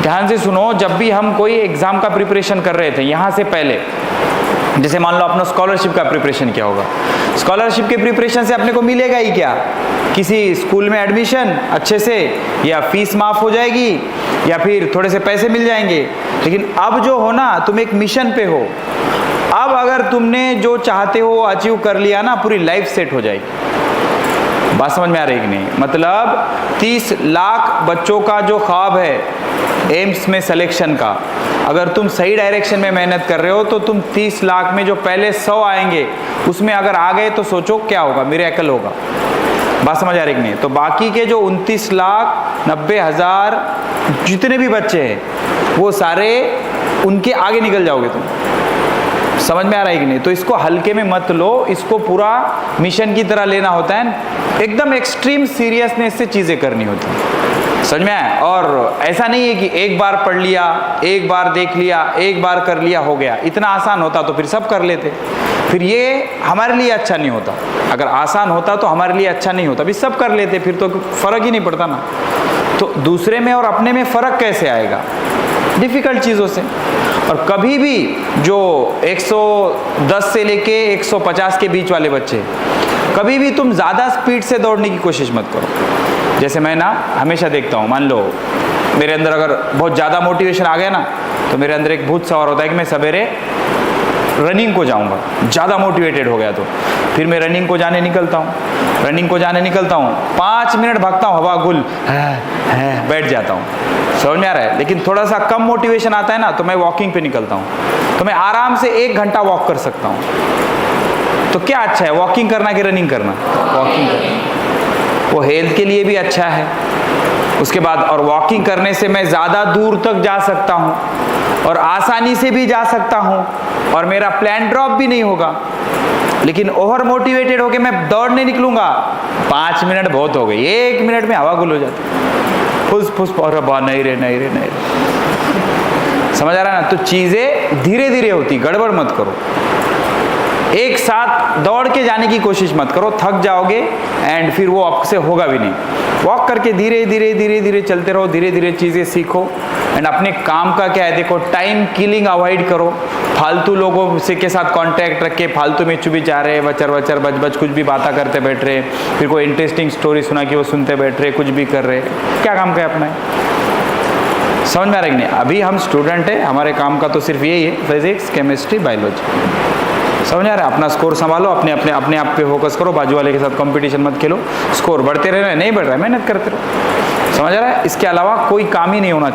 ध्यान से सुनो, जब भी हम कोई एग्जाम का प्रिपरेशन कर रहे थे यहाँ से पहले, जैसे मान लो अपना स्कॉलरशिप का प्रिपरेशन किया होगा, स्कॉलरशिप के प्रिपरेशन से अपने को मिलेगा ही क्या, किसी स्कूल में एडमिशन अच्छे से, या फीस माफ हो जाएगी, या फिर थोड़े से पैसे मिल जाएंगे। लेकिन अब जो हो ना, तुम एक मिशन पे हो। अब अगर तुमने जो चाहते हो अचीव कर लिया ना, पूरी लाइफ सेट हो जाएगी। बात समझ में आ रही कि नहीं? मतलब 30 लाख बच्चों का जो ख्वाब है एम्स में सिलेक्शन का, अगर तुम सही डायरेक्शन में मेहनत कर रहे हो तो तुम 30 लाख में जो पहले 100 आएंगे उसमें अगर आ गए तो सोचो क्या होगा, मिरेकल होगा। बात समझ आ रही कि नहीं? तो बाकी के जो 29,90,000 जितने भी बच्चे हैं वो सारे उनके आगे निकल जाओगे तुम। समझ में आ रहा है कि नहीं? तो इसको हल्के में मत लो, इसको पूरा मिशन की तरह लेना होता है, एकदम एक्सट्रीम सीरियसनेस से चीज़ें करनी होती हैं। समझ में आया? और ऐसा नहीं है कि एक बार पढ़ लिया, एक बार देख लिया, एक बार कर लिया, हो गया। इतना आसान होता तो फिर सब कर लेते, फिर ये हमारे लिए अच्छा नहीं होता। अगर आसान होता तो हमारे लिए अच्छा नहीं होता, भी सब कर लेते, फिर तो फ़र्क ही नहीं पड़ता ना। तो दूसरे में और अपने में फ़र्क कैसे आएगा? डिफ़िकल्ट चीज़ों से। और कभी भी जो 110 से लेके 150 के बीच वाले बच्चे, कभी भी तुम ज़्यादा स्पीड से दौड़ने की कोशिश मत करो। जैसे मैं ना हमेशा देखता हूँ, मान लो मेरे अंदर अगर बहुत ज़्यादा मोटिवेशन आ गया ना, तो मेरे अंदर एक भूत सवार होता है कि मैं सवेरे रनिंग को जाऊंगा। ज़्यादा मोटिवेटेड हो गया तो फिर मैं रनिंग को जाने निकलता हूँ, 5 मिनट भागता हूँ, हवा गुल बैठ जाता हूँ। समझ में आ रहा है? लेकिन थोड़ा सा कम मोटिवेशन आता है ना, तो मैं वॉकिंग पे निकलता हूँ, तो मैं आराम से 1 घंटा वॉक कर सकता हूँ। तो क्या अच्छा है, वॉकिंग करना कि रनिंग करना? वॉकिंग करना, वो हेल्थ के लिए भी अच्छा है। उसके बाद और वॉकिंग करने से मैं ज़्यादा दूर तक जा सकता हूँ और आसानी से भी जा सकता हूँ, और मेरा प्लान ड्रॉप भी नहीं होगा। लेकिन ओवर मोटिवेटेड होके मैं दौड़ने निकलूंगा, 5 मिनट बहुत हो गई, 1 मिनट में हवा गुल हो जाती, फुस फुस, और नहीं रे। समझ आ रहा है ना? तो चीज़ें धीरे धीरे होती, गड़बड़ मत करो। एक साथ दौड़ के जाने की कोशिश मत करो, थक जाओगे एंड फिर वो आपसे होगा भी नहीं। वॉक करके धीरे धीरे चलते रहो, धीरे धीरे चीज़ें सीखो। एंड अपने काम का क्या है, देखो, टाइम किलिंग अवॉइड करो। फालतू लोगों से के साथ कांटेक्ट रख के फालतू में चुभी जा रहे, वचर बच कुछ भी बातें करते बैठ रहे, फिर कोई इंटरेस्टिंग स्टोरी सुना कि वो सुनते बैठ रहे, कुछ भी कर रहे, क्या काम का है अपना? समझ में आ रहा है कि नहीं? अभी हम स्टूडेंट है, हमारे काम का तो सिर्फ यही है, फिजिक्स, केमिस्ट्री, बायोलॉजी। समझ आ रहा है? अपना स्कोर संभालो, अपने आप पे फोकस करो, बाजू वाले के साथ कंपटीशन मत खेलो। स्कोर बढ़ते रहे, नहीं बढ़ रहा है, मेहनत करते रहो। समझ आ रहा है? इसके अलावा कोई काम ही नहीं होना चाहिए।